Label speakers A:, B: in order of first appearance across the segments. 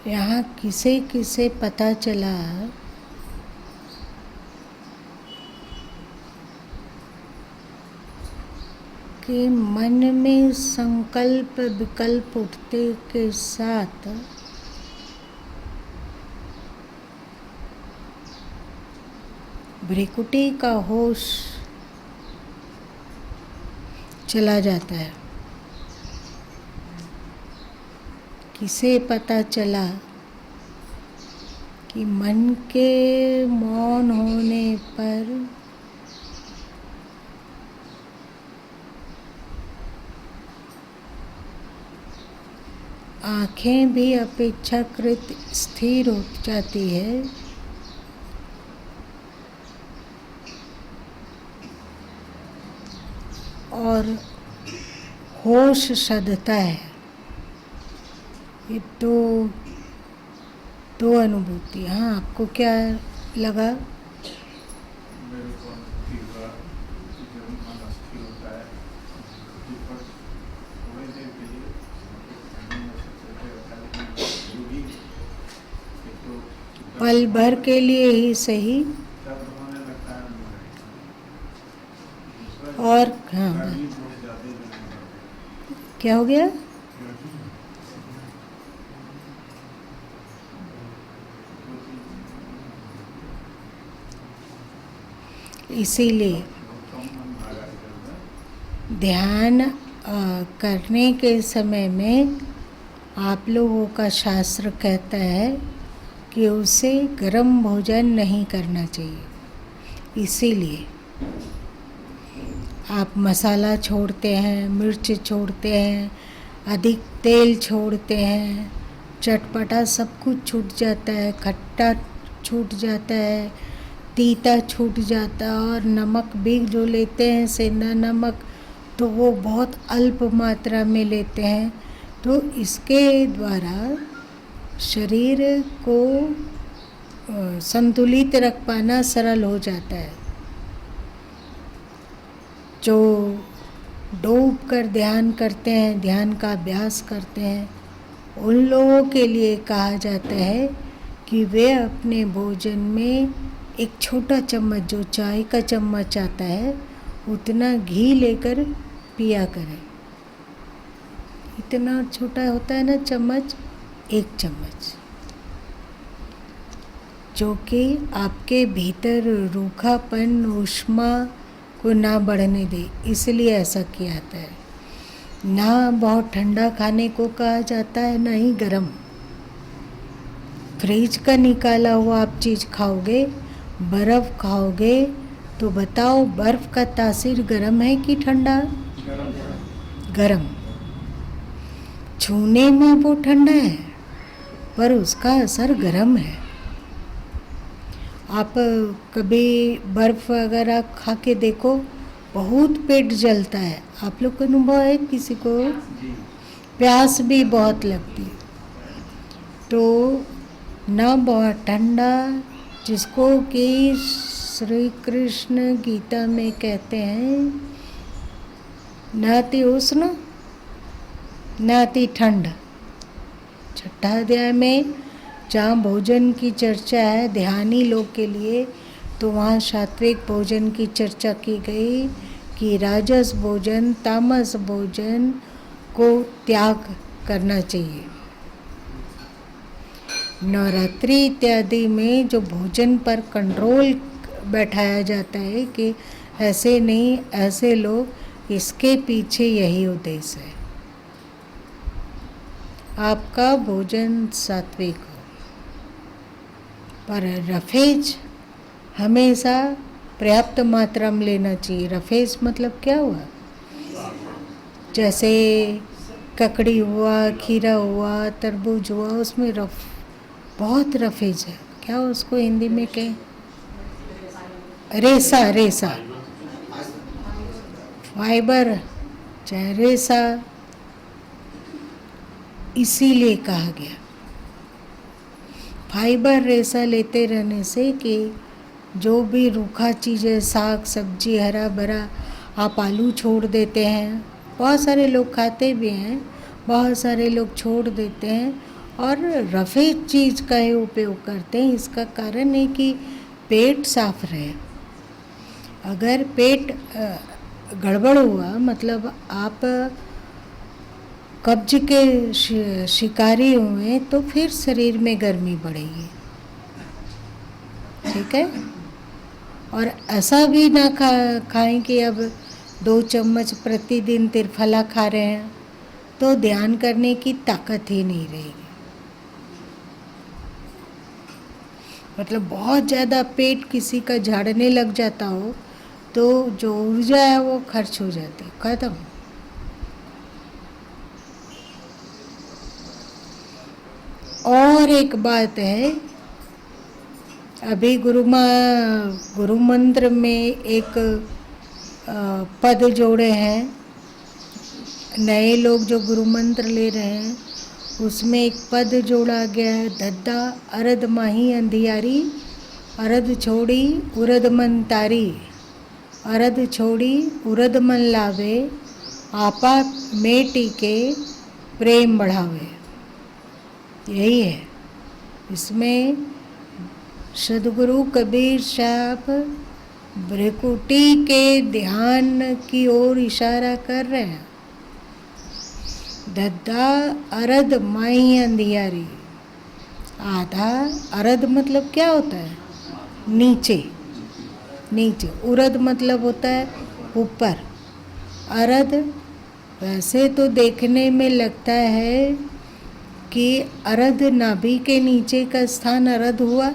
A: यहाँ किसे किसे पता चला कि मन में संकल्प विकल्प उठते के साथ भ्रिकुटी का होश चला जाता है। किसे पता चला कि मन के मौन होने पर आँखें भी अपेक्षाकृत स्थिर हो जाती है और होश सधता है। ये दो अनुभूति। हाँ, आपको क्या लगा?
B: मेरे को अनुभूति हुआ कि जब मन अस्थिर होता है दीपक थोड़ी देर के लिए चलते रहता है, लेकिन जो भी एक तो
A: पल भर के लिए ही सही।
B: दर्द होने लगता है
A: और हाँ,
B: गर्मी बहुत ज़्यादा ही लगने लगती है।
A: क्या हो गया? इसीलिए ध्यान करने के समय में आप लोगों का शास्त्र कहता है कि उसे गर्म भोजन नहीं करना चाहिए। इसीलिए आप मसाला छोड़ते हैं, मिर्च छोड़ते हैं, अधिक तेल छोड़ते हैं, चटपटा सब कुछ छूट जाता है, खट्टा छूट जाता है, तीता छूट जाता है, और नमक भी जो लेते हैं सेंधा नमक तो वो बहुत अल्प मात्रा में लेते हैं। तो इसके द्वारा शरीर को संतुलित रख पाना सरल हो जाता है। जो डूब कर ध्यान करते हैं, ध्यान का अभ्यास करते हैं, उन लोगों के लिए कहा जाता है कि वे अपने भोजन में एक छोटा चम्मच, जो चाय का चम्मच आता है, उतना घी लेकर पिया करें। इतना छोटा होता है ना चम्मच, एक चम्मच, जो कि आपके भीतर रूखापन, ऊष्मा को ना बढ़ने दे, इसलिए ऐसा किया जाता है। ना बहुत ठंडा खाने को कहा जाता है, ना ही गर्म। फ्रिज का निकाला हुआ आप चीज़ खाओगे, बर्फ़ खाओगे, तो बताओ बर्फ़ का तासीर गर्म है कि ठंडा? गर्म। छूने में वो ठंडा है पर उसका असर गर्म है। आप कभी बर्फ़ वगैरह खा के देखो, बहुत पेट जलता है। आप लोग को अनुभव है? किसी को प्यास भी बहुत लगती है। तो ना बहुत ठंडा, जिसको कि श्री कृष्ण गीता में कहते हैं नाति उष्ण नाति ठंड। छठा अध्याय में जहाँ भोजन की चर्चा है ध्यानी लोग के लिए, तो वहाँ सात्विक भोजन की चर्चा की गई कि राजस भोजन, तामस भोजन को त्याग करना चाहिए। नवरात्रि इत्यादि में जो भोजन पर कंट्रोल बैठाया जाता है कि ऐसे नहीं, ऐसे लोग, इसके पीछे यही उद्देश्य है, आपका भोजन सात्विक हो। पर रफेज हमेशा पर्याप्त मात्रा में लेना चाहिए। रफेज मतलब क्या हुआ? जैसे ककड़ी हुआ, खीरा हुआ, तरबूज हुआ, उसमें बहुत रफेज है। क्या उसको हिंदी में कहें? रेसा। रेसा, फाइबर, चाहे रेसा, इसीलिए कहा गया। फाइबर रेसा लेते रहने से कि जो भी रूखा चीज़ें, साग सब्जी, हरा भरा, आप आलू छोड़ देते हैं, बहुत सारे लोग खाते भी हैं, बहुत सारे लोग छोड़ देते हैं, और रफ़े चीज़ का ही उपयोग करते हैं। इसका कारण है कि पेट साफ रहे। अगर पेट गड़बड़ हुआ, मतलब आप कब्ज के शिकारी हुए, तो फिर शरीर में गर्मी बढ़ेगी। ठीक है। और ऐसा भी ना खाएं कि अब 2 चम्मच प्रतिदिन त्रिफला खा रहे हैं तो ध्यान करने की ताकत ही नहीं रहेगी। मतलब बहुत ज़्यादा पेट किसी का झाड़ने लग जाता हो तो जो ऊर्जा है वो खर्च हो जाती है, खत्म। और एक बात है, अभी गुरु मंत्र में एक पद जोड़े हैं। नए लोग जो गुरु मंत्र ले रहे हैं उसमें एक पद जोड़ा गया है, दद्दा अरद माही अंधियारी, अरद छोड़ी उरद मन तारी, अरद छोड़ी उरद मन लावे, आपा में टीके प्रेम बढ़ावे। यही है। इसमें सदगुरु कबीर साहब भ्रिकुटी के ध्यान की ओर इशारा कर रहे हैं। दद्दा अरद माही अंधियारी। आधा अरद मतलब क्या होता है? नीचे। नीचे। उरद मतलब होता है ऊपर। अरद वैसे तो देखने में लगता है कि अरद नाभि के नीचे का स्थान अरद हुआ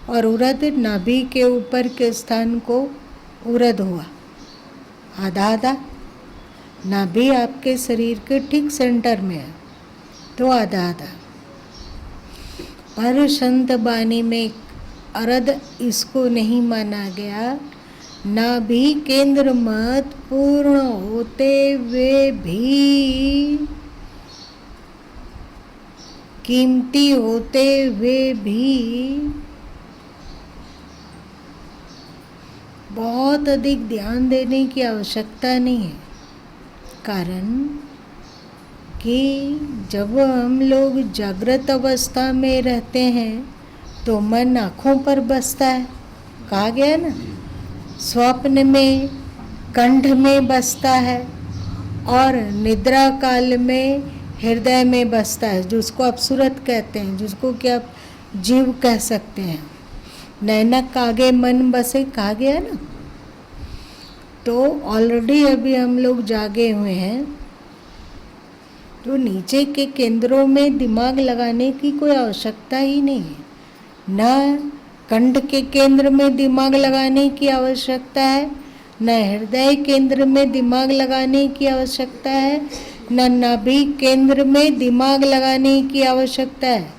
A: और उरद नाभि के ऊपर के स्थान को उरद हुआ। आधा आधा। नाभि आपके शरीर के ठीक सेंटर में है तो आधा आधा। पर संत बानी में अरद इसको नहीं माना गया। नाभि केंद्र मत पूर्ण होते हुए भी, कीमती होते हुए भी बहुत अधिक ध्यान देने की आवश्यकता नहीं है। कारण कि जब हम लोग जागृत अवस्था में रहते हैं तो मन आँखों पर बसता है, कहा गया ना। स्वप्न में कंठ में बसता है और निद्रा काल में हृदय में बसता है, जिसको आप सूरत कहते हैं, जिसको कि आप जीव कह सकते हैं। नैनक आगे मन बसे, कहा गया ना। तो ऑलरेडी अभी हम लोग जागे हुए हैं तो नीचे के केंद्रों में दिमाग लगाने की कोई आवश्यकता ही नहीं है। न कंठ के केंद्र में दिमाग लगाने की आवश्यकता है, न हृदय केंद्र में दिमाग लगाने की आवश्यकता है, न नाभि केंद्र में दिमाग लगाने की आवश्यकता है।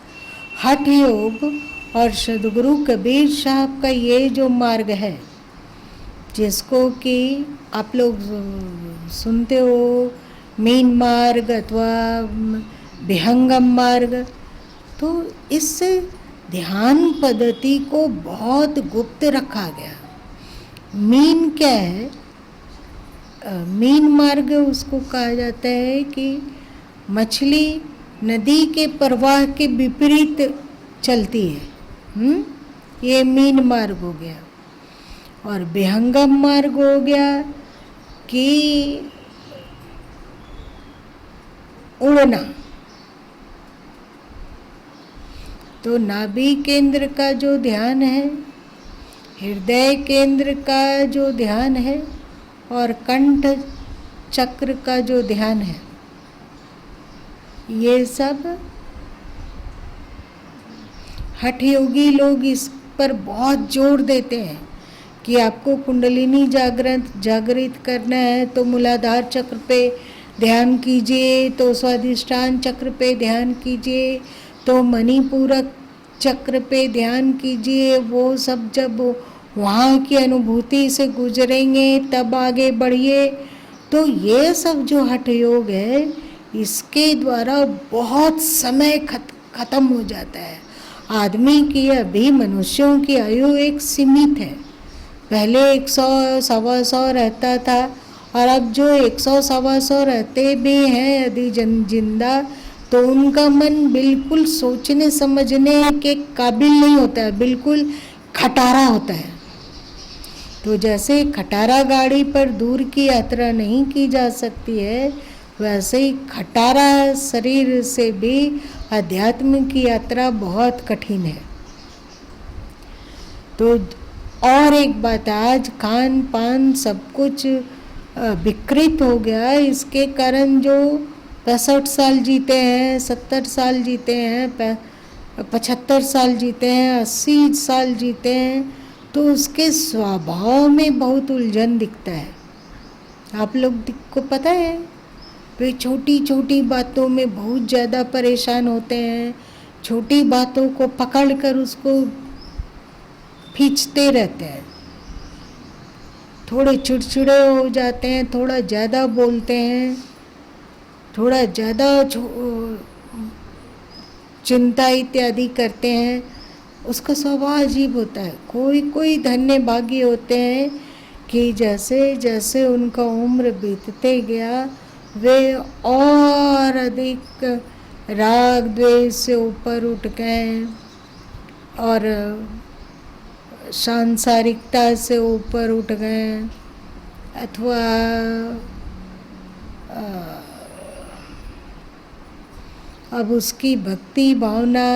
A: हठ योग और सदगुरु कबीर साहब का ये जो मार्ग है, जिसको कि आप लोग सुनते हो मीन मार्ग अथवा विहंगम मार्ग, तो इस ध्यान पद्धति को बहुत गुप्त रखा गया। मीन क्या है? मीन मार्ग उसको कहा जाता है कि मछली नदी के प्रवाह के विपरीत चलती है। ये मीन मार्ग हो गया। और विहंगम मार्ग हो गया कि उड़ना। तो नाभि केंद्र का जो ध्यान है, हृदय केंद्र का जो ध्यान है और कंठ चक्र का जो ध्यान है, ये सब हठ योगी लोग इस पर बहुत जोर देते हैं कि आपको कुंडलिनी जागृत करना है तो मूलाधार चक्र पे ध्यान कीजिए, तो स्वाधिष्ठान चक्र पे ध्यान कीजिए, तो मणिपूरक चक्र पे ध्यान कीजिए। वो सब जब वहाँ की अनुभूति से गुजरेंगे तब आगे बढ़िए। तो ये सब जो हठ योग है, इसके द्वारा बहुत समय खत्म हो जाता है। आदमी की, अभी मनुष्यों की आयु एक सीमित है। पहले 100 सवा 100 रहता था और अब जो 100 सवा 100 रहते भी हैं यदि जिंदा, तो उनका मन बिल्कुल सोचने समझने के काबिल नहीं होता है, बिल्कुल खटारा होता है। तो जैसे खटारा गाड़ी पर दूर की यात्रा नहीं की जा सकती है, वैसे ही खटारा शरीर से भी अध्यात्म की यात्रा बहुत कठिन है। तो और एक बात, आज खान पान सब कुछ विकृत हो गया, इसके कारण जो 65 साल जीते हैं, 70 साल जीते हैं, 75 साल जीते हैं, 80 साल जीते हैं, तो उसके स्वभाव में बहुत उलझन दिखता है। आप लोग को पता है, वे छोटी छोटी बातों में बहुत ज़्यादा परेशान होते हैं, छोटी बातों को पकड़कर उसको खींचते रहते हैं, थोड़े चिड़चिड़े हो जाते हैं, थोड़ा ज़्यादा बोलते हैं, थोड़ा ज़्यादा चिंता इत्यादि करते हैं। उसका स्वभाव अजीब होता है। कोई कोई धन्य भागी होते हैं कि जैसे जैसे उनका उम्र बीतते गया, वे और अधिक राग द्वेष से ऊपर उठ गए और सांसारिकता से ऊपर उठ गए, अथवा अब उसकी भक्ति भावना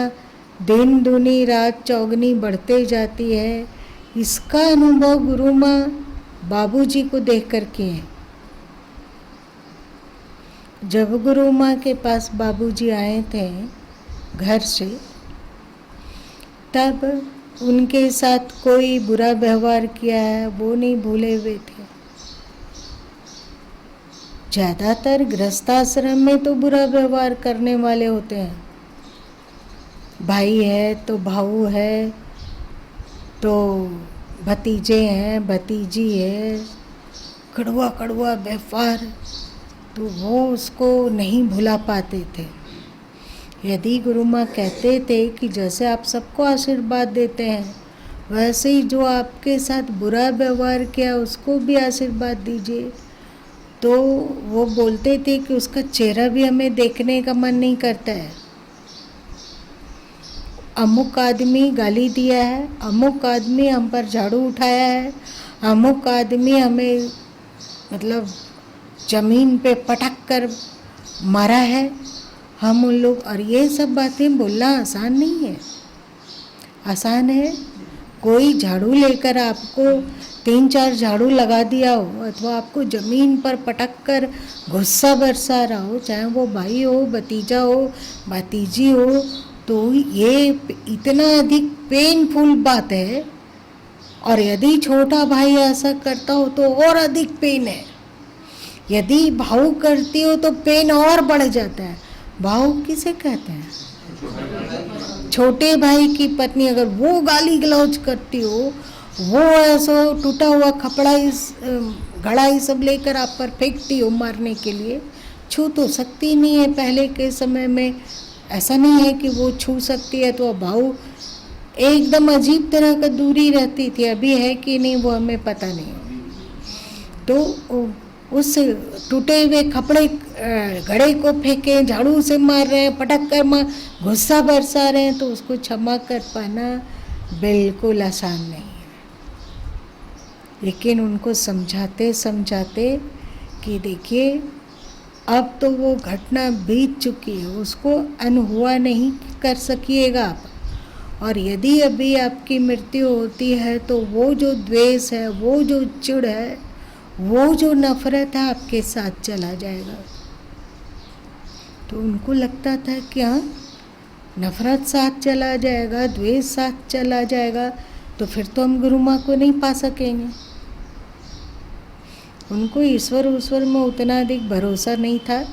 A: दिन दूनी रात चौगनी बढ़ते जाती है। इसका अनुभव गुरु माँ बाबूजी को देख कर किए। जब गुरु माँ के पास बाबूजी आए थे घर से, तब उनके साथ कोई बुरा व्यवहार किया है वो नहीं भूले हुए थे। ज़्यादातर गृहस्थाश्रम में तो बुरा व्यवहार करने वाले होते हैं। भाई है तो भाऊ है, तो भतीजे हैं, भतीजी है, कड़वा कड़वा व्यवहार, तो वो उसको नहीं भुला पाते थे। यदि गुरु माँ कहते थे कि जैसे आप सबको आशीर्वाद देते हैं, वैसे ही जो आपके साथ बुरा व्यवहार किया उसको भी आशीर्वाद दीजिए, तो वो बोलते थे कि उसका चेहरा भी हमें देखने का मन नहीं करता है। अमुक आदमी गाली दिया है, अमुक आदमी हम पर झाड़ू उठाया है, अमुक आदमी हमें मतलब जमीन पे पटक कर मारा है, हम उन लोग, और ये सब बातें बोलना आसान नहीं है। आसान है कोई झाड़ू लेकर आपको 3-4 झाड़ू लगा दिया हो, अथवा आपको ज़मीन पर पटक कर गुस्सा बरसा रहा हो, चाहे वो भाई हो, भतीजा हो, भतीजी हो, तो ये इतना अधिक पेनफुल बात है। और यदि छोटा भाई ऐसा करता हो तो और अधिक पेन है। यदि भाऊ करती हो तो पेन और बढ़ जाता है। भाऊ किसे कहते हैं? छोटे भाई की पत्नी अगर वो गाली गलौज करती हो, वो ऐसा टूटा हुआ कपड़ा घड़ा ही सब लेकर आप पर फेंकती हो मारने के लिए, छू तो सकती नहीं है। पहले के समय में ऐसा नहीं है कि वो छू सकती है, तो भाऊ एकदम अजीब तरह का दूरी रहती थी। अभी है कि नहीं वो हमें पता नहीं। तो उस टूटे हुए कपड़े घड़े को फेंके, झाड़ू से मार रहे हैं, पटक कर गुस्सा बरसा रहे हैं, तो उसको क्षमा कर पाना बिल्कुल आसान नहीं है। लेकिन उनको समझाते समझाते कि देखिए अब तो वो घटना बीत चुकी है, उसको अनहुआ नहीं कर सकिएगा आप। और यदि अभी आपकी मृत्यु होती है तो वो जो द्वेष है, वो जो चिढ़ है, वो जो नफरत है आपके साथ चला जाएगा। तो उनको लगता था कि हाँ, नफरत साथ चला जाएगा, द्वेष साथ चला जाएगा, तो फिर तो हम गुरु माँ को नहीं पा सकेंगे। उनको ईश्वर में उतना अधिक भरोसा नहीं था।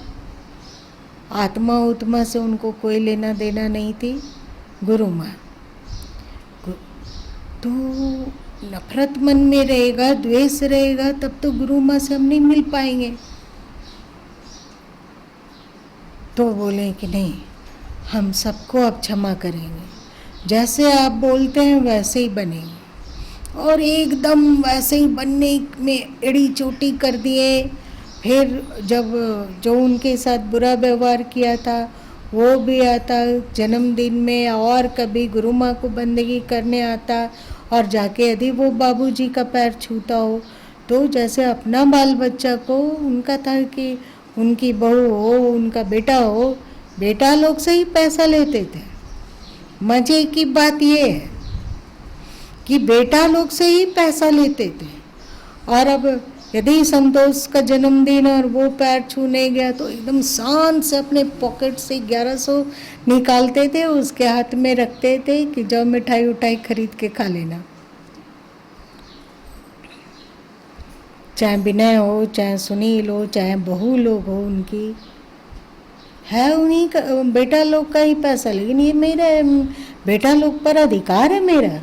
A: आत्मा उत्मा से उनको कोई लेना देना नहीं थी। गुरु माँ तो नफरत मन में रहेगा, द्वेष रहेगा, तब तो गुरु माँ से हम नहीं मिल पाएंगे। तो बोले कि नहीं, हम सबको अब क्षमा करेंगे, जैसे आप बोलते हैं वैसे ही बनेंगे। और एकदम वैसे ही बनने में एड़ी चोटी कर दिए। फिर जब जो उनके साथ बुरा व्यवहार किया था वो भी आता जन्मदिन में, और कभी गुरु माँ को बंदगी करने आता, और जाके यदि वो बाबूजी का पैर छूता हो तो जैसे अपना बाल बच्चा को उनका था कि उनकी बहू हो, उनका बेटा हो, बेटा लोग से ही पैसा लेते थे। मजे की बात ये है कि बेटा लोग से ही पैसा लेते थे। और अब यदि संतोष का जन्मदिन और वो पैर छूने गया तो एकदम शान से अपने पॉकेट से 1100 निकालते थे, उसके हाथ में रखते थे कि जाओ मिठाई उठाई खरीद के खा लेना। चाहे विनय हो, चाहे सुनील हो, चाहे बहू लोग हो, उनकी है उन्हीं का बेटा लोग का ही पैसा, लेकिन ये मेरा बेटा लोग पर अधिकार है मेरा।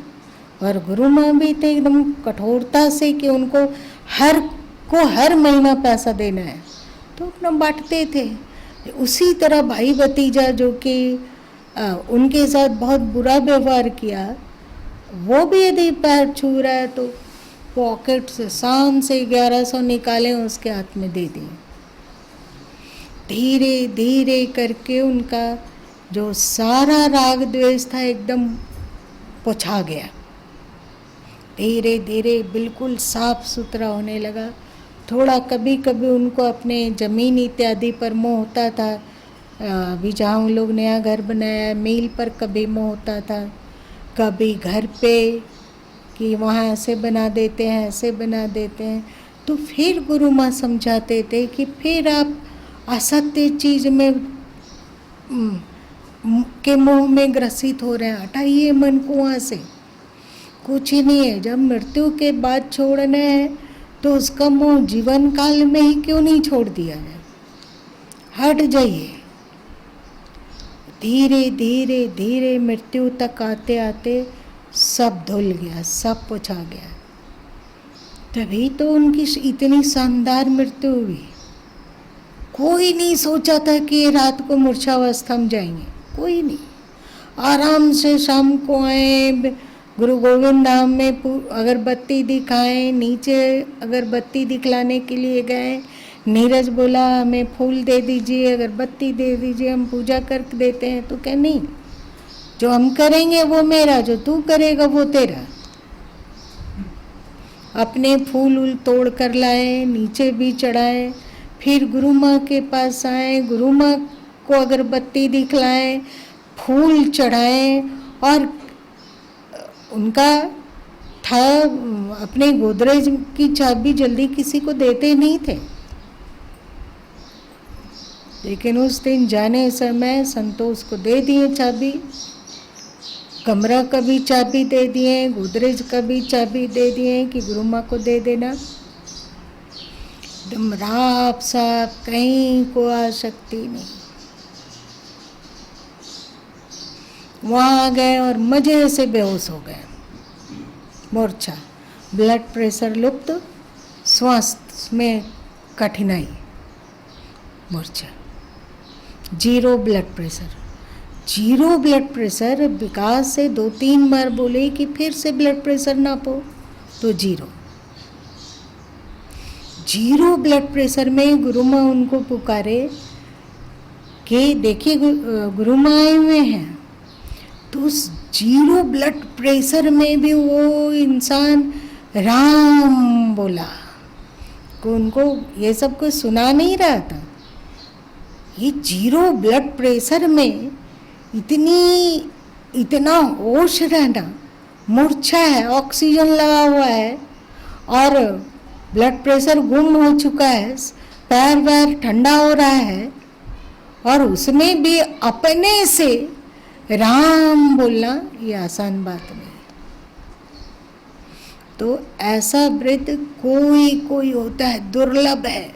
A: और गुरु माँ भी थे एकदम कठोरता से कि उनको हर महीना पैसा देना है, तो अपना बांटते थे। उसी तरह भाई भतीजा जो कि उनके साथ बहुत बुरा व्यवहार किया, वो भी यदि पैर छू रहा है तो पॉकेट से शान से 1100 निकाले, उसके हाथ में दे दिए। धीरे धीरे करके उनका जो सारा राग द्वेष था एकदम पोछा गया, धीरे धीरे बिल्कुल साफ सुथरा होने लगा। थोड़ा कभी कभी उनको अपने ज़मीन इत्यादि पर मोह होता था, अभी जहाँ उन लोग नया घर बनाया, मील पर कभी मोह होता था, कभी घर पे कि वहाँ ऐसे बना देते हैं, ऐसे बना देते हैं। तो फिर गुरु माँ समझाते थे कि फिर आप असत्य चीज़ में के मोह में ग्रसित हो रहे हैं, हटाइए मन को वहाँ से। कुछ ही नहीं है, जब मृत्यु के बाद छोड़ना है तो उसका मोह जीवन काल में ही क्यों नहीं छोड़ दिया जाए, हट जाइए। धीरे धीरे धीरे मृत्यु तक आते आते सब धुल गया, सब पोछा गया। तभी तो उनकी इतनी शानदार मृत्यु हुई। कोई नहीं सोचा था कि ये रात को मूर्छावस्था में जाएंगे, कोई नहीं। आराम से शाम को आए, गुरु गोविंद धाम में अगरबत्ती दिखाएं, नीचे अगरबत्ती दिखलाने के लिए गए। नीरज बोला हमें फूल दे दीजिए, अगरबत्ती दे दीजिए, हम पूजा कर देते हैं। तो कह नहीं, जो हम करेंगे वो मेरा, जो तू करेगा वो तेरा। अपने फूल उल तोड़ कर लाए, नीचे भी चढ़ाए, फिर गुरु माँ के पास आए, गुरु माँ को अगरबत्ती दिखलाएं, फूल चढ़ाएं, और उनका था अपने गोदरेज की चाबी जल्दी किसी को देते नहीं थे, लेकिन उस दिन जाने समय संतोष को दे दिए चाबी, कमरा का भी चाबी दे दिए, गोदरेज का भी चाबी दे दिए कि गुरु माँ को दे देना। एकदम राप साफ, कहीं को आसक्ति नहीं। वहाँ आ गए और मजे से बेहोश हो गए, मूर्छा, ब्लड प्रेशर लुप्त, श्वास में कठिनाई, मूर्छा, zero blood pressure. Zero blood pressure विकास से 2-3 बार बोले कि फिर से ब्लड प्रेशर नापो, तो जीरो ब्लड प्रेशर में गुरु माँ उनको पुकारे कि देखिए गुरु माँ आए हुए हैं। तो उस जीरो ब्लड प्रेशर में भी वो इंसान राम बोला, को उनको ये सब कुछ सुना नहीं रहा था। ये जीरो ब्लड प्रेशर में इतना होश रहना, मूर्छा है, ऑक्सीजन लगा हुआ है और ब्लड प्रेशर गुम हो चुका है, पैर वैर ठंडा हो रहा है, और उसमें भी अपने से राम बोलना ये आसान बात नहीं। तो ऐसा वृद्ध कोई होता है, दुर्लभ है।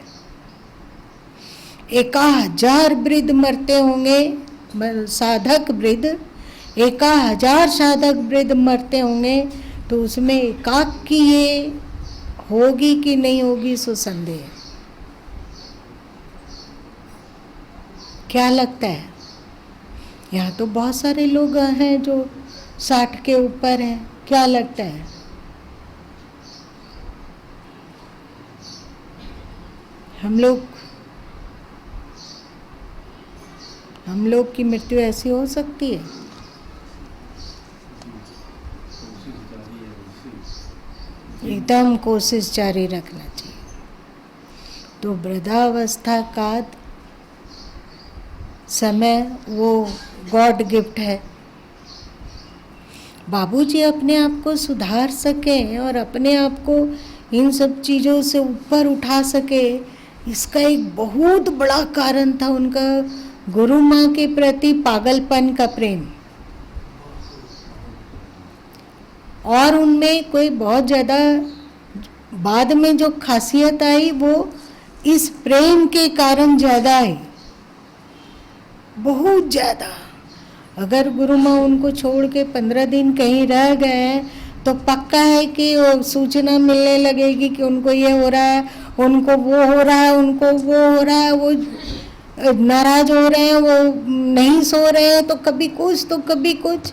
A: 1000 वृद्ध मरते होंगे, साधक वृद्ध 1000 साधक वृद्ध मरते होंगे, तो उसमें एकाक की ये होगी कि नहीं होगी सो संदेह। क्या लगता है? यहाँ तो बहुत सारे लोग हैं जो 60 के ऊपर हैं, क्या लगता है? हम लोग हम लोग की मृत्यु ऐसी हो सकती है?
B: कोशिश जारी है वैसे।
A: एकदम कोशिश जारी रखना चाहिए। तो वृद्धावस्था का समय वो गॉड गिफ्ट है। बाबूजी अपने आप को सुधार सकें और अपने आप को इन सब चीज़ों से ऊपर उठा सके, इसका एक बहुत बड़ा कारण था उनका गुरु माँ के प्रति पागलपन का प्रेम। और उनमें कोई बहुत ज़्यादा बाद में जो खासियत आई वो इस प्रेम के कारण ज़्यादा आई, बहुत ज़्यादा। अगर गुरु माँ उनको छोड़ के 15 दिन कहीं रह गए तो पक्का है कि वो सूचना मिलने लगेगी कि उनको ये हो रहा है, उनको वो हो रहा है, उनको वो हो रहा है, वो नाराज हो रहे हैं, वो नहीं सो रहे हैं, तो कभी कुछ तो कभी कुछ।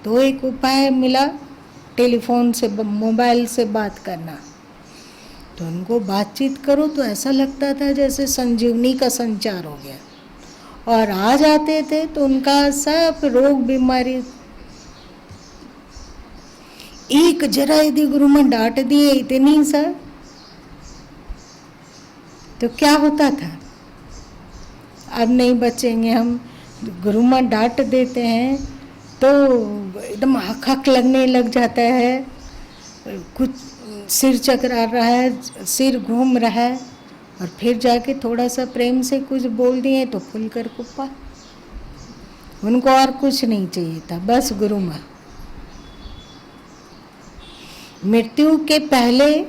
A: तो एक उपाय मिला, टेलीफोन से मोबाइल से बात करना। तो उनको बातचीत करो तो ऐसा लगता था जैसे संजीवनी का संचार हो गया, और आ जाते थे तो उनका सब रोग बीमारी। एक जरा यदि गुरु में डांट दिए इतनी सा तो क्या होता था? अब नहीं बचेंगे हम। गुरु माँ डांट देते हैं तो एकदम हक हक लगने लग जाता है, कुछ सिर चकरा रहा है, सिर घूम रहा है, और फिर जाके थोड़ा सा प्रेम से कुछ बोल दिए तो फूल कर कुप्पा। उनको और कुछ नहीं चाहिए था, बस गुरु माँ। मृत्यु के पहले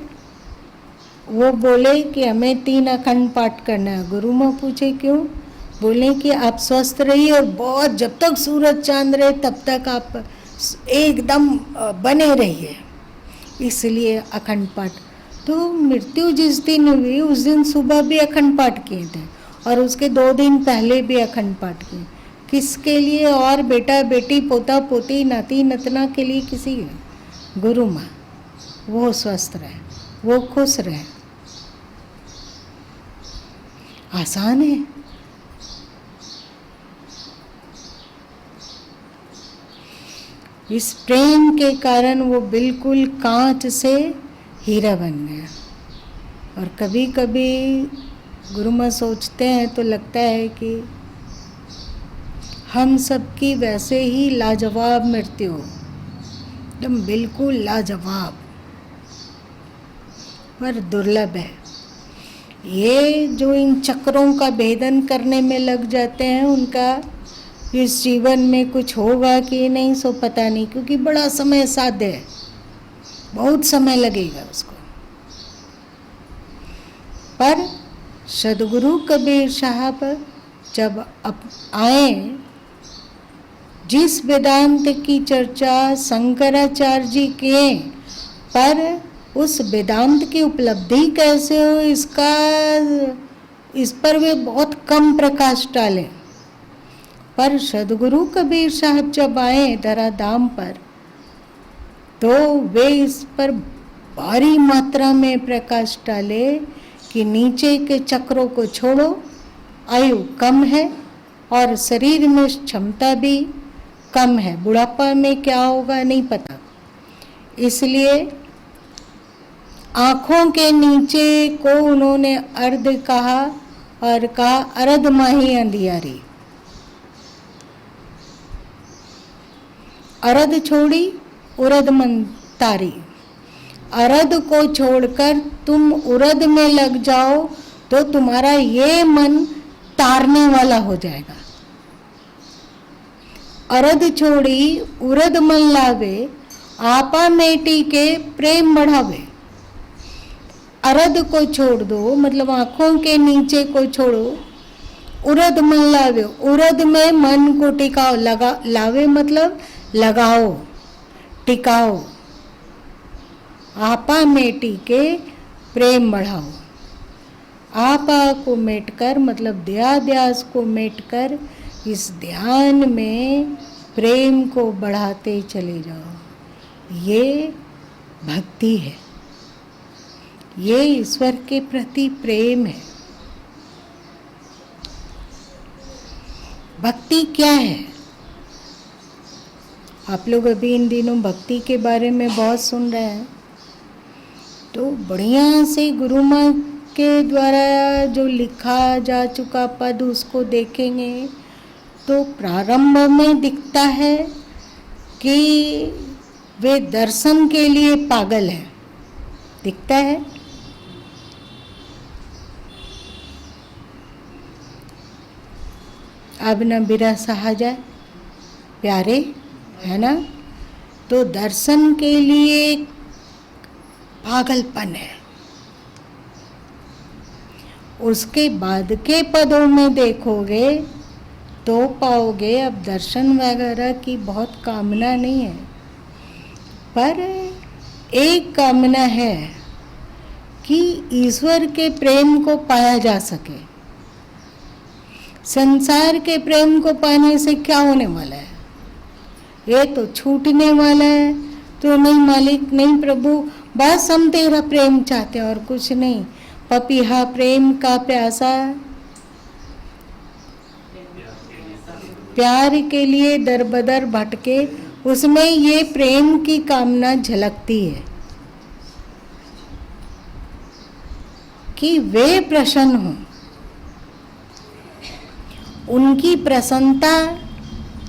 A: वो बोले कि हमें 3 अखंड पाठ करना है। गुरु माँ पूछे क्यों? बोले कि आप स्वस्थ रहिए और बहुत, जब तक सूरज चांद रहे तब तक आप एकदम बने रहिए, इसलिए अखंड पाठ। तो मृत्यु जिस दिन हुई उस दिन सुबह भी अखंड पाठ किए थे, और उसके 2 दिन पहले भी अखंड पाठ किए। किसके लिए? और बेटा बेटी पोता पोती नाती नतना के लिए किसी? गुरु माँ। वो स्वस्थ रहे, वो खुश रहे। आसान है। इस प्रेम के कारण वो बिल्कुल कांच से हीरा बन गया। और कभी कभी गुरु माँ सोचते हैं तो लगता है कि हम सबकी वैसे ही लाजवाब मृत्यु हो, एकदम बिल्कुल लाजवाब, पर दुर्लभ है। ये जो इन चक्रों का भेदन करने में लग जाते हैं, उनका इस जीवन में कुछ होगा कि नहीं सो पता नहीं, क्योंकि बड़ा समय साध्य है, बहुत समय लगेगा उसको। पर सदगुरु कबीर साहब जब आए, जिस वेदांत की चर्चा शंकराचार्य जी किए, पर उस वेदांत की उपलब्धि कैसे हो इस पर वे बहुत कम प्रकाश डाले। पर सदगुरु कबीर साहब जब आए धराधाम पर, तो वे इस पर भारी मात्रा में प्रकाश डाले कि नीचे के चक्रों को छोड़ो, आयु कम है और शरीर में क्षमता भी कम है, बुढ़ापा में क्या होगा नहीं पता, इसलिए आँखों के नीचे को उन्होंने अर्ध कहा और कहा अर्ध माही अंधियारी। अर्ध छोड़ी उरद मन तारी। अर्ध को छोड़कर तुम उरद में लग जाओ तो तुम्हारा ये मन तारने वाला हो जाएगा। अर्ध छोड़ी उरद मन लावे, आपा मेटी के प्रेम बढ़ावे। अर्ध को छोड़ दो, मतलब आँखों के नीचे को छोड़ो, उरद मन लावे, उरद में मन को टिकाओ। लावे मतलब लगाओ, टिकाओ। आपा मेटी के प्रेम बढ़ाओ। आपा को मेटकर मतलब ध्यास को मेटकर इस ध्यान में प्रेम को बढ़ाते चले जाओ। ये भक्ति है, ये ईश्वर के प्रति प्रेम है। भक्ति क्या है? आप लोग अभी इन दिनों भक्ति के बारे में बहुत सुन रहे हैं, तो बढ़िया से गुरु माँ के द्वारा जो लिखा जा चुका पद उसको देखेंगे तो प्रारंभ में दिखता है कि वे दर्शन के लिए पागल है, दिखता है। अब न बिरह सहा जाए, प्यारे है ना, तो दर्शन के लिए पागलपन है। उसके बाद के पदों में देखोगे तो पाओगे अब दर्शन वगैरह की बहुत कामना नहीं है, पर एक कामना है कि ईश्वर के प्रेम को पाया जा सके। संसार के प्रेम को पाने से क्या होने वाला है? ये तो छूटने वाला है। तो नहीं मालिक, नहीं प्रभु, बस हम तेरा प्रेम चाहते हैं और कुछ नहीं। पपीहा प्रेम का प्यासा, प्यार के लिए दर बदर भटके, उसमें ये प्रेम की कामना झलकती है कि वे प्रसन्न हों। उनकी प्रसन्नता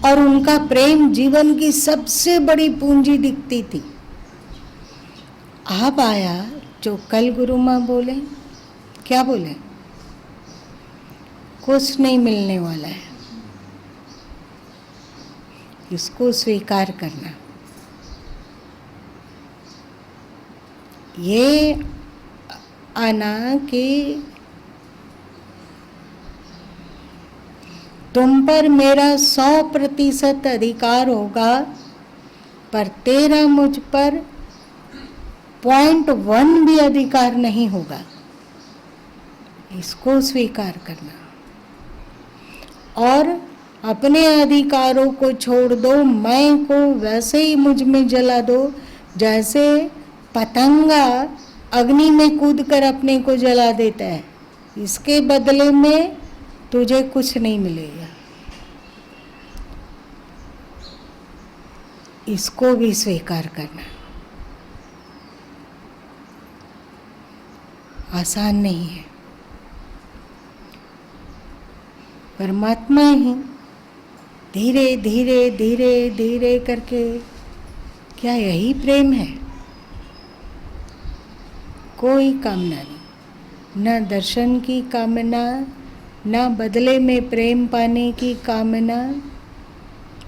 A: और उनका प्रेम जीवन की सबसे बड़ी पूंजी दिखती थी। अब आया जो कल गुरु माँ बोले, क्या बोले? कुछ नहीं मिलने वाला है, इसको स्वीकार करना। ये आना कि तुम पर मेरा 100% अधिकार होगा, पर तेरा मुझ पर 0.1 भी अधिकार नहीं होगा, इसको स्वीकार करना। और अपने अधिकारों को छोड़ दो, मैं को वैसे ही मुझ में जला दो जैसे पतंगा अग्नि में कूदकर अपने को जला देता है। इसके बदले में तुझे कुछ नहीं मिलेगा, इसको भी स्वीकार करना। आसान नहीं है। परमात्मा ही धीरे धीरे धीरे धीरे करके, क्या यही प्रेम है? कोई कामना नहीं, न दर्शन की कामना, न बदले में प्रेम पाने की कामना,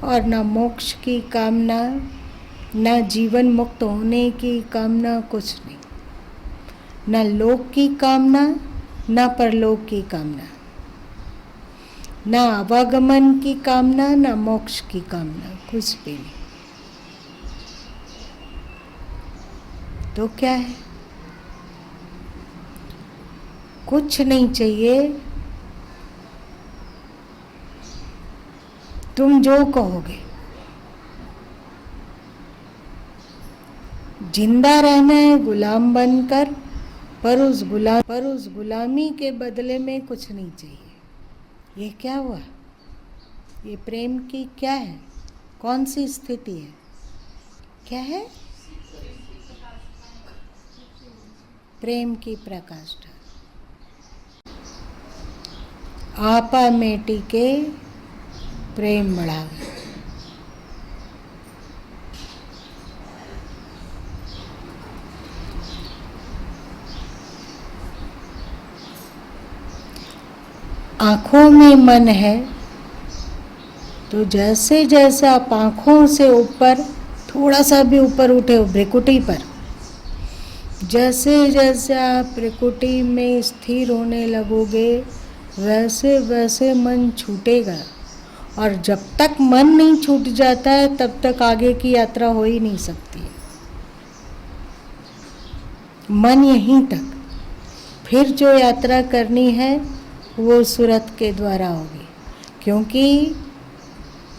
A: और न मोक्ष की कामना, न जीवन मुक्त होने की कामना, कुछ नहीं। न लोक की कामना, न परलोक की कामना, न आवागमन की कामना, न मोक्ष की कामना, कुछ भी नहीं। तो क्या है? कुछ नहीं चाहिए। तुम जो कहोगे, जिंदा रहना है गुलाम बनकर, पर उस गुलामी के बदले में कुछ नहीं चाहिए। ये क्या हुआ? ये प्रेम की क्या है? कौन सी स्थिति है? क्या है? प्रेम की प्रकाष्ठा। आपा मेटी के प्रेम बढ़ावे। आँखों में मन है तो जैसे जैसे आप आँखों से ऊपर थोड़ा सा भी ऊपर उठे, भ्रिकुटी पर, जैसे जैसे आप भ्रिकुटी में स्थिर होने लगोगे वैसे वैसे मन छूटेगा। और जब तक मन नहीं छूट जाता है तब तक आगे की यात्रा हो ही नहीं सकती। मन यहीं तक, फिर जो यात्रा करनी है वो सुरत के द्वारा होगी। क्योंकि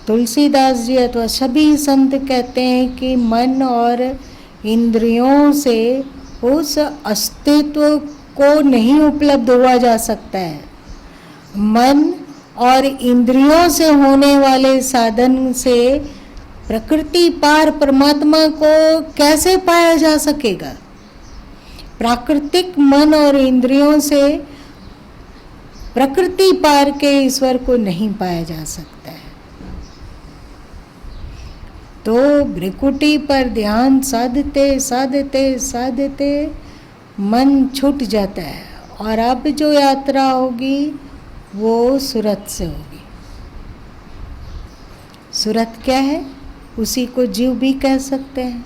A: तुलसीदास जी अथवा सभी संत कहते हैं कि मन और इंद्रियों से उस अस्तित्व को नहीं उपलब्ध हुआ जा सकता है। मन और इंद्रियों से होने वाले साधन से प्रकृति पार परमात्मा को कैसे पाया जा सकेगा? प्राकृतिक मन और इंद्रियों से प्रकृति पार के ईश्वर को नहीं पाया जा सकता है। तो भ्रिकुटी पर ध्यान साधते साधते साधते मन छूट जाता है और अब जो यात्रा होगी वो सूरत से होगी। सूरत क्या है? उसी को जीव भी कह सकते हैं।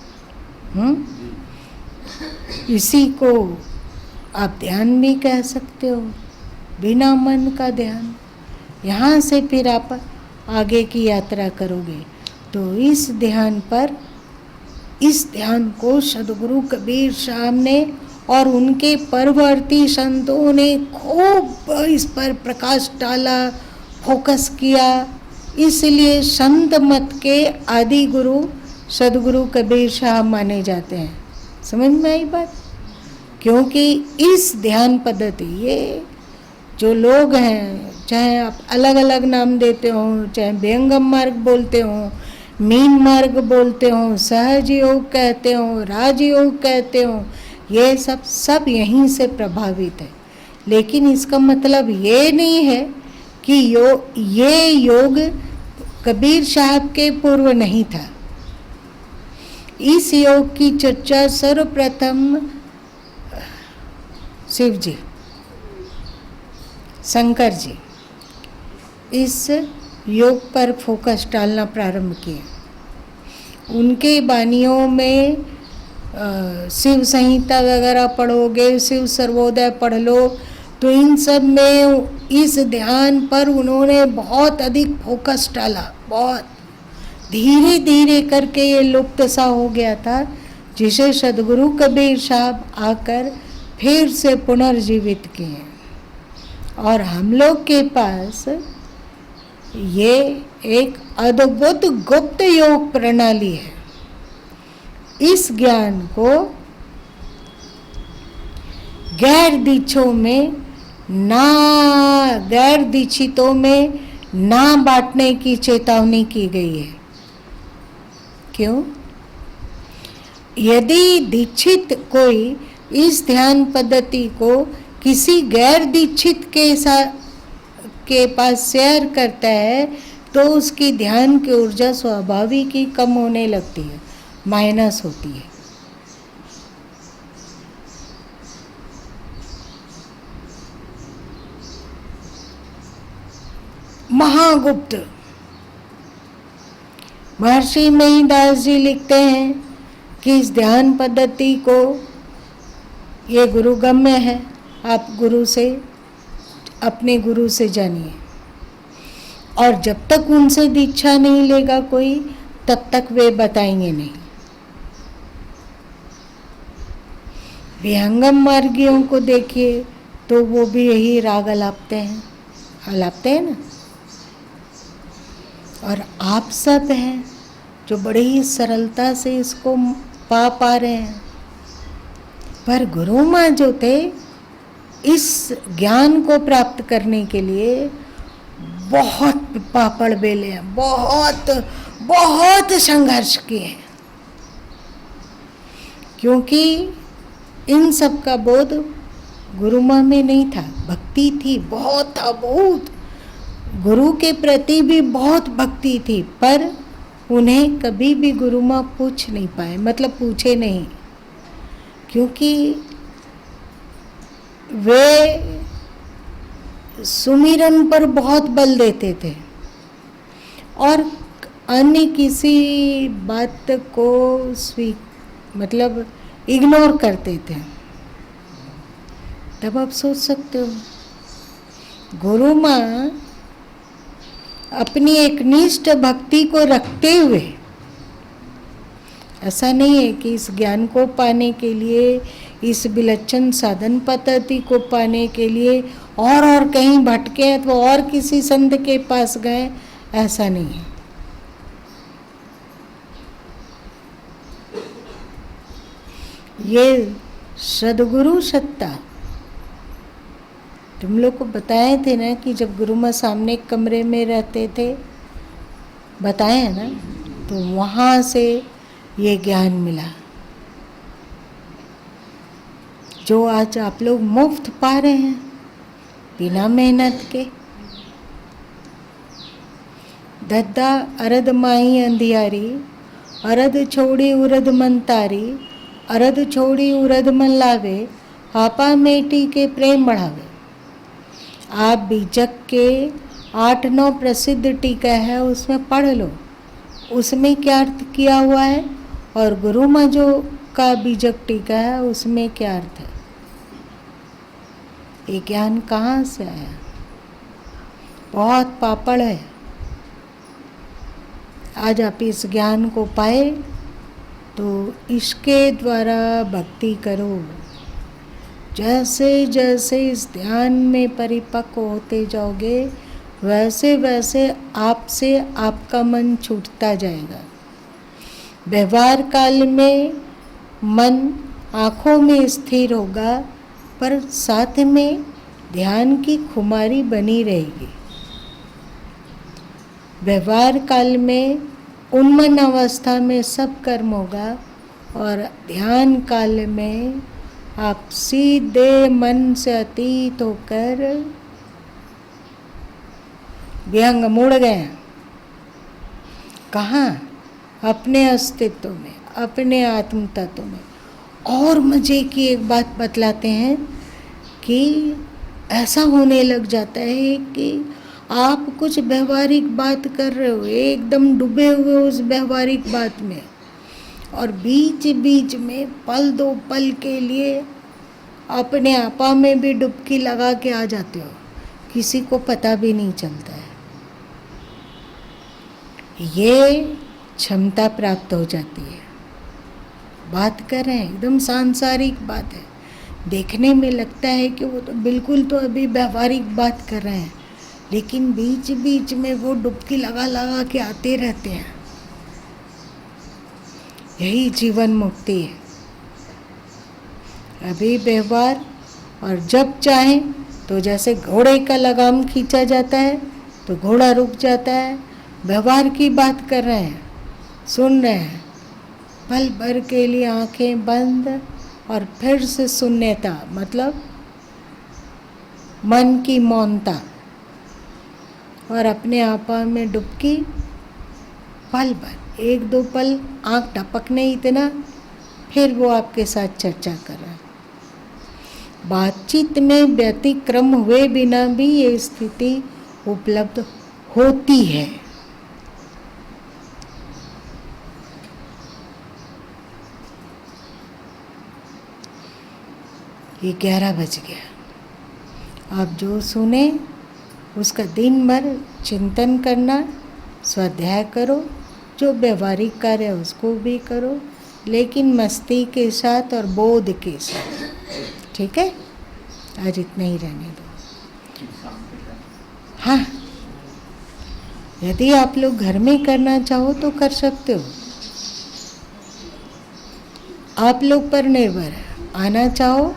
A: इसी को आप ध्यान भी कह सकते हो, बिना मन का ध्यान। यहाँ से फिर आप आगे की यात्रा करोगे तो इस ध्यान को सदगुरु कबीर साहब ने और उनके परवर्ती संतों ने खूब इस पर प्रकाश डाला, फोकस किया। इसलिए संत मत के आदि गुरु सदगुरु कबीर साहब माने जाते हैं। समझ में आई बात? क्योंकि इस ध्यान पद्धति, ये जो लोग हैं, चाहे आप अलग अलग नाम देते हो, चाहे व्यंगम मार्ग बोलते हो, मीन मार्ग बोलते हो, सहज योग कहते हो, राजयोग कहते हो, ये सब यहीं से प्रभावित है। लेकिन इसका मतलब ये नहीं है कि ये योग कबीर साहब के पूर्व नहीं था। इस योग की चर्चा सर्वप्रथम शिव जी, शंकर जी इस योग पर फोकस डालना प्रारंभ किए। उनके बानियों में शिव संहिता वगैरह पढ़ोगे, शिव सर्वोदय पढ़ लो, तो इन सब में इस ध्यान पर उन्होंने बहुत अधिक फोकस डाला। बहुत धीरे धीरे करके ये लुप्त सा हो गया था, जिसे सदगुरु कबीर साहब आकर फिर से पुनर्जीवित किए। और हम लोग के पास ये एक अद्भुत गुप्त योग प्रणाली है। इस ज्ञान को गैर दीक्षितों में ना बांटने की चेतावनी की गई है। क्यों? यदि दीक्षित कोई इस ध्यान पद्धति को किसी गैर दीक्षित के पास शेयर करता है तो उसकी ध्यान की ऊर्जा स्वाभाविक ही कम होने लगती है, माइनस होती है। महागुप्त महर्षि महिदास जी लिखते हैं कि इस ध्यान पद्धति को, ये गुरुगम्य है, आप अपने गुरु से जानिए। और जब तक उनसे दीक्षा नहीं लेगा कोई, तब तक वे बताएंगे नहीं। विहंगम मार्गियों को देखिए तो वो भी यही राग अलापते हैं ना। और आप सब हैं जो बड़ी ही सरलता से इसको पा रहे हैं। पर गुरु माँ जो थे, इस ज्ञान को प्राप्त करने के लिए बहुत पापड़ बेले हैं, बहुत संघर्ष किए हैं। क्योंकि इन सब का बोध गुरु माँ में नहीं था। भक्ति थी, बहुत था, बहुत गुरु के प्रति भी बहुत भक्ति थी, पर उन्हें कभी भी गुरु माँ पूछ नहीं पाए, मतलब पूछे नहीं। क्योंकि वे सुमिरन पर बहुत बल देते थे और अन्य किसी बात को मतलब इग्नोर करते थे। तब आप सोच सकते हो, गुरु माँ अपनी एक निष्ठ भक्ति को रखते हुए, ऐसा नहीं है कि इस ज्ञान को पाने के लिए, इस विलक्षण साधन पद्धति को पाने के लिए और कहीं भटके अथवा और किसी संत के पास गए, ऐसा नहीं है। ये सद्गुरु सत्ता तुम लोग को बताए थे ना कि जब गुरु माँ सामने कमरे में रहते थे, बताए हैं ना, तो वहाँ से ये ज्ञान मिला जो आज आप लोग मुफ्त पा रहे हैं बिना मेहनत के। दद्दा अरद माही अंधियारी, अरद छोड़ी उरद मन तारी, अरद छोड़ी उरद मन लावे, आपा मेटी के प्रेम बढ़ावे। आप बीजक के 8-9 प्रसिद्ध टीका है, उसमें पढ़ लो, उसमें क्या अर्थ किया हुआ है, और गुरु माँ जो का बीजक टीका है उसमें क्या अर्थ है। ये ज्ञान कहाँ से आया? बहुत पापड़ है। आज आप इस ज्ञान को पाए तो इसके द्वारा भक्ति करो। जैसे जैसे इस ध्यान में परिपक्व होते जाओगे वैसे वैसे आपसे आपका मन छूटता जाएगा। व्यवहार काल में मन आँखों में स्थिर होगा, पर साथ में ध्यान की खुमारी बनी रहेगी। व्यवहार काल में उन्मन अवस्था में सब कर्म होगा, और ध्यान काल में आप सीधे मन से अतीत होकर व्यंग मुड़ गए। कहाँ? अपने अस्तित्व में, अपने आत्म तत्व में। और मजे की एक बात बतलाते हैं कि ऐसा होने लग जाता है कि आप कुछ व्यवहारिक बात कर रहे हो, एकदम डूबे हुए उस व्यवहारिक बात में, और बीच बीच में पल दो पल के लिए अपने आपा में भी डुबकी लगा के आ जाते हो, किसी को पता भी नहीं चलता है। ये क्षमता प्राप्त हो जाती है। बात कर रहे हैं एकदम सांसारिक बात है, देखने में लगता है कि वो तो बिल्कुल तो अभी व्यवहारिक बात कर रहे हैं, लेकिन बीच बीच में वो डुबकी लगा लगा के आते रहते हैं। यही जीवन मुक्ति है। अभी व्यवहार, और जब चाहे तो जैसे घोड़े का लगाम खींचा जाता है तो घोड़ा रुक जाता है। व्यवहार की बात कर रहे हैं, सुन रहे हैं, पल भर के लिए आंखें बंद और फिर से शून्यता, मतलब मन की मौनता, और अपने आपा में डुबकी। पल भर, 1-2 पल आँख टपकने इतना, फिर वो आपके साथ चर्चा कर रहा है। बातचीत में व्यतिक्रम हुए बिना भी ये स्थिति उपलब्ध होती है। ये 11 बज गया। आप जो सुने उसका दिन भर चिंतन करना, स्वाध्याय करो, जो व्यवहारिक कार्य है उसको भी करो, लेकिन मस्ती के साथ और बोध के साथ। ठीक है, आज इतना ही रहने दो। हाँ, यदि आप लोग घर में करना चाहो तो कर सकते हो, आप लोग पर निर्भर है। आना चाहो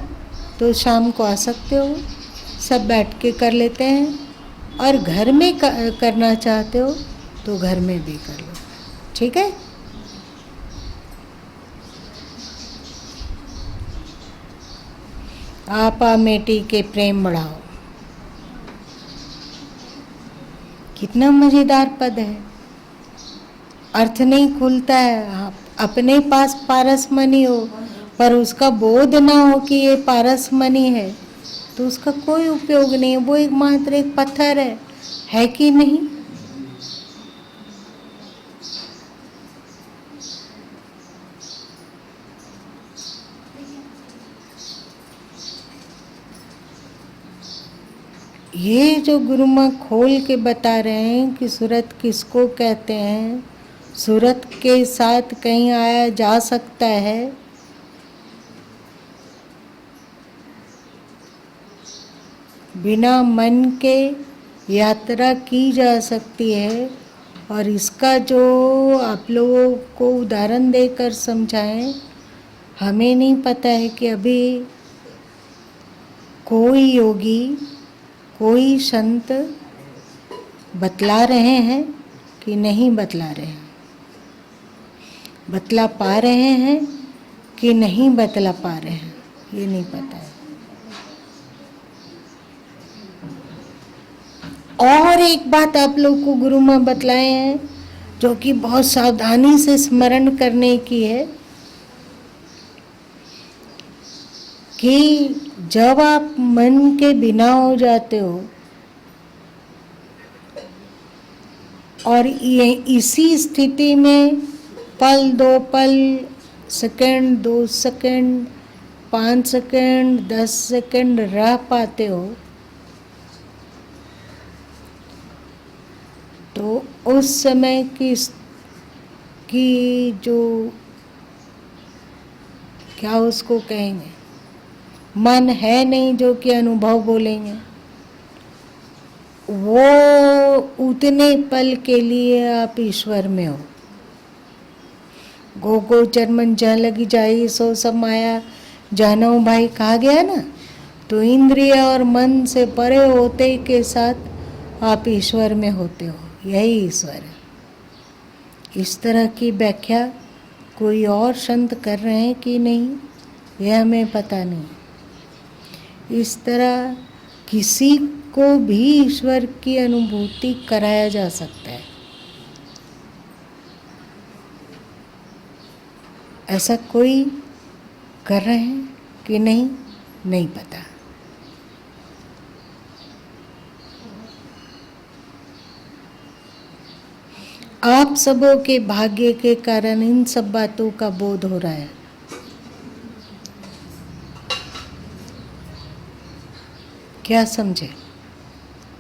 A: तो शाम को आ सकते हो, सब बैठ के कर लेते हैं, और घर में करना चाहते हो तो घर में भी कर लो। ठीक है, आपा मेटी के प्रेम बढ़ाओ। कितना मजेदार पद है। अर्थ नहीं खुलता है। अपने पास पारसमणि हो पर उसका बोध ना हो कि ये पारसमणि है तो उसका कोई उपयोग नहीं है। वो एक मात्र एक पत्थर है कि नहीं? ये जो गुरु माँ खोल के बता रहे हैं कि सूरत किसको कहते हैं, सूरत के साथ कहीं आया जा सकता है, बिना मन के यात्रा की जा सकती है। और इसका जो आप लोगों को उदाहरण देकर समझाएं, हमें नहीं पता है कि अभी कोई योगी कोई संत बतला रहे हैं कि नहीं बतला रहे हैं, बतला पा रहे हैं कि नहीं बतला पा रहे हैं, ये नहीं पता है। और एक बात आप लोग को गुरु माँ बतलाए हैं जो कि बहुत सावधानी से स्मरण करने की है कि जब आप मन के बिना हो जाते हो और ये इसी स्थिति में पल 2 पल, सेकंड 2 सेकंड, 5 सेकंड, 10 सेकंड रह पाते हो, तो उस समय की जो क्या उसको कहेंगे, मन है नहीं जो कि अनुभव बोलेंगे, वो उतने पल के लिए आप ईश्वर में हो। गो गोचर मन जहाँ लगी जाई सो सब माया जानऊ भाई कहा गया ना, तो इंद्रिय और मन से परे होते के साथ आप ईश्वर में होते हो, यही ईश्वर है। इस तरह की व्याख्या कोई और संत कर रहे हैं कि नहीं, यह हमें पता नहीं। इस तरह किसी को भी ईश्वर की अनुभूति कराया जा सकता है, ऐसा कोई कर रहे हैं कि नहीं, नहीं पता। आप सबों के भाग्य के कारण इन सब बातों का बोध हो रहा है। क्या समझे?